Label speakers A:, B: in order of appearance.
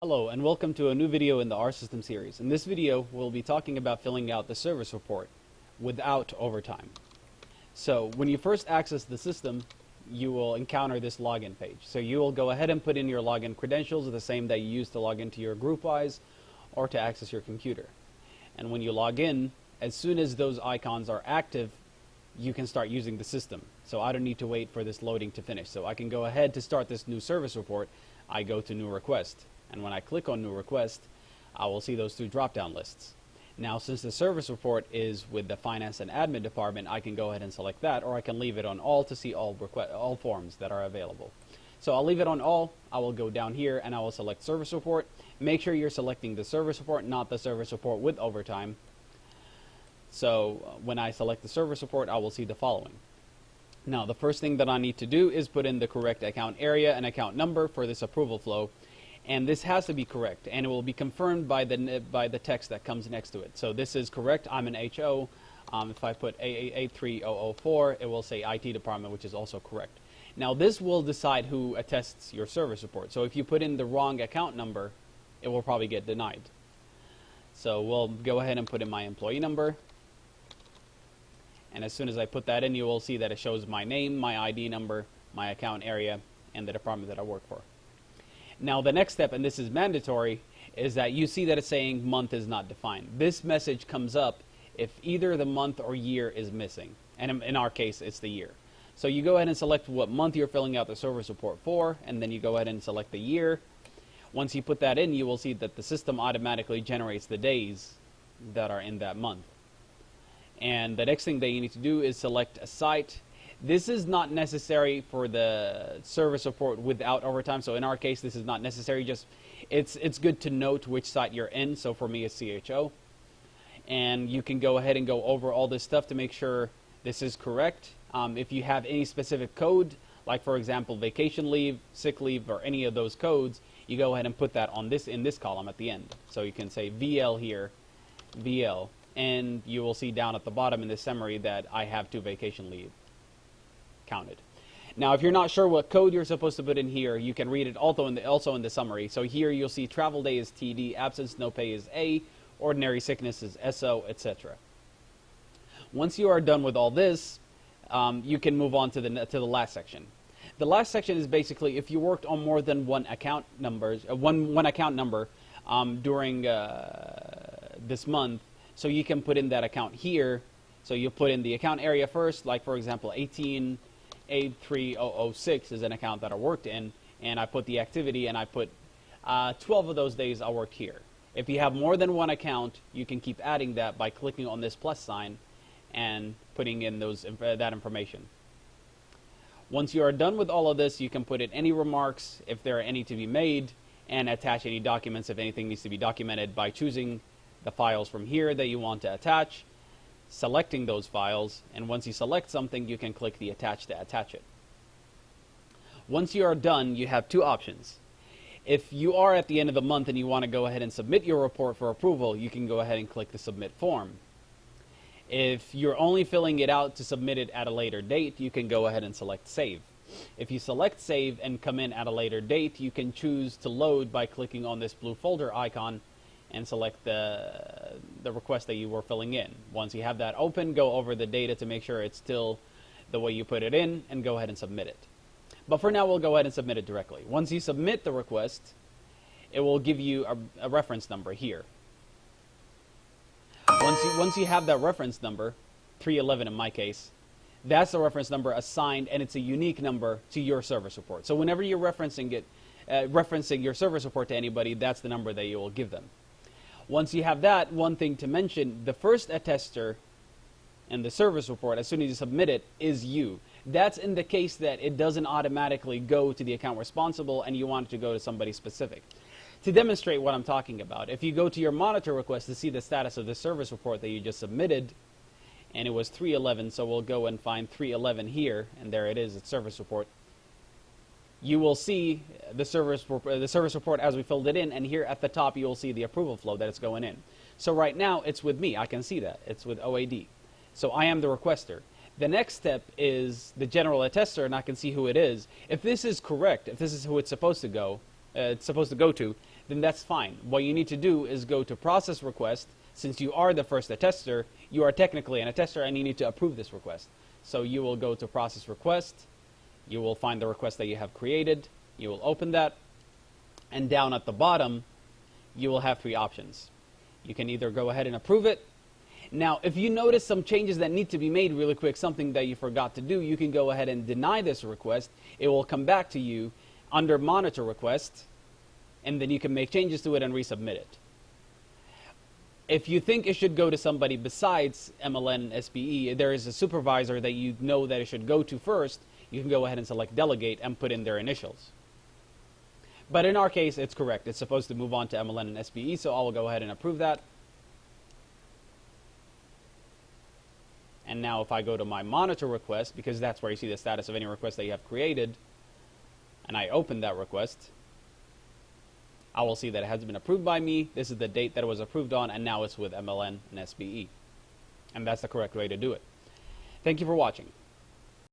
A: Hello and welcome to a new video in the R System series. In this video, we'll be talking about filling out the service report without overtime. So when you first access the system, you will encounter this login page. So you will go ahead and put in your login credentials, the same that you use to log into your GroupWise or to access your computer. And when you log in, as soon as those icons are active, you can start using the system. So I don't need to wait for this loading to finish. So I can go ahead to start this new service report. I go to New Request. And when I click on New Request, I will see those two drop-down lists. Now, since the service report is with the Finance and Admin department, I can go ahead and select that, or I can leave it on all to see all forms that are available. So I'll leave it on all. I will go down here and I will select Service Report. Make sure you're selecting the service report, not the service report with overtime. So when I select the service report, I will see the following. Now, the first thing that I need to do is put in the correct account area and account number for this approval flow. And this has to be correct, and it will be confirmed by the text that comes next to it. So this is correct. I'm an HO. If I put A83004, it will say IT department, which is also correct. Now this will decide who attests your service report. So if you put in the wrong account number, it will probably get denied. So we'll go ahead and put in my employee number. And as soon as I put that in, you will see that it shows my name, my ID number, my account area, and the department that I work for. Now the next step, and this is mandatory, is that you see that it's saying month is not defined. This message comes up if either the month or year is missing. And in our case, it's the year. So you go ahead and select what month you're filling out the service report for, and then you go ahead and select the year. Once you put that in, you will see that the system automatically generates the days that are in that month. And the next thing that you need to do is select a site. This is not necessary for the service report without overtime. So in our case, this is not necessary. Just it's good to note which site you're in. So for me, it's CHO. And you can go ahead and go over all this stuff to make sure this is correct. If you have any specific code, like for example, vacation leave, sick leave, or any of those codes, you go ahead and put that on in this column at the end. So you can say VL here, VL, and you will see down at the bottom in the summary that I have 2 vacation leave counted. Now, if you're not sure what code you're supposed to put in here, you can read it also in the summary. So here you'll see travel day is TD, absence no pay is A, ordinary sickness is SO, etc. Once you are done with all this, you can move on to the last section. The last section is basically if you worked on more than one account numbers, one account number during this month, so you can put in that account here. So you put in the account area first, like for example 1883006 is an account that I worked in, and I put the activity and I put 12 of those days I worked here. If you have more than one account, you can keep adding that by clicking on this plus sign and putting in that information. Once you are done with all of this, you can put in any remarks if there are any to be made, and attach any documents if anything needs to be documented by choosing the files from here that you want to attach, selecting those files, and once you select something, you can click the attach to attach it. Once you are done, you have 2 options. If you are at the end of the month and you want to go ahead and submit your report for approval, you can go ahead and click the submit form. If you're only filling it out to submit it at a later date, you can go ahead and select save. If you select save and come in at a later date, you can choose to load by clicking on this blue folder icon and select the request that you were filling in. Once you have that open, go over the data to make sure it's still the way you put it in, and go ahead and submit it. But for now, we'll go ahead and submit it directly. Once you submit the request, it will give you a reference number here. Once you have that reference number, 311 in my case, that's the reference number assigned, and it's a unique number to your service report. So whenever you're referencing your service report to anybody, that's the number that you will give them. Once you have that, one thing to mention, the first attester in the service report, as soon as you submit it, is you. That's in the case that it doesn't automatically go to the account responsible and you want it to go to somebody specific. To demonstrate what I'm talking about, if you go to your monitor request to see the status of the service report that you just submitted, and it was 311, so we'll go and find 311 here, and there it is, it's service report. You will see the service report as we filled it in, and here at the top you will see the approval flow that it's going in. So right now it's with me. I can see that. It's with OAD. So I am the requester. The next step is the general attester, and I can see who it is. If this is correct, if this is who it's supposed to go to, then that's fine. What you need to do is go to process request. Since you are the first attester, you are technically an attester and you need to approve this request. So you will go to process request, you will find the request that you have created, you will open that, and down at the bottom, you will have three options. You can either go ahead and approve it. Now, if you notice some changes that need to be made really quick, something that you forgot to do, you can go ahead and deny this request. It will come back to you under monitor request, and then you can make changes to it and resubmit it. If you think it should go to somebody besides MLN and SBE, there is a supervisor that you know that it should go to first, you can go ahead and select delegate and put in their initials. But in our case, it's correct. It's supposed to move on to MLN and SBE, so I will go ahead and approve that. And now if I go to my monitor request, because that's where you see the status of any request that you have created, and I open that request, I will see that it has been approved by me. This is the date that it was approved on, and now it's with MLN and SBE. And that's the correct way to do it. Thank you for watching.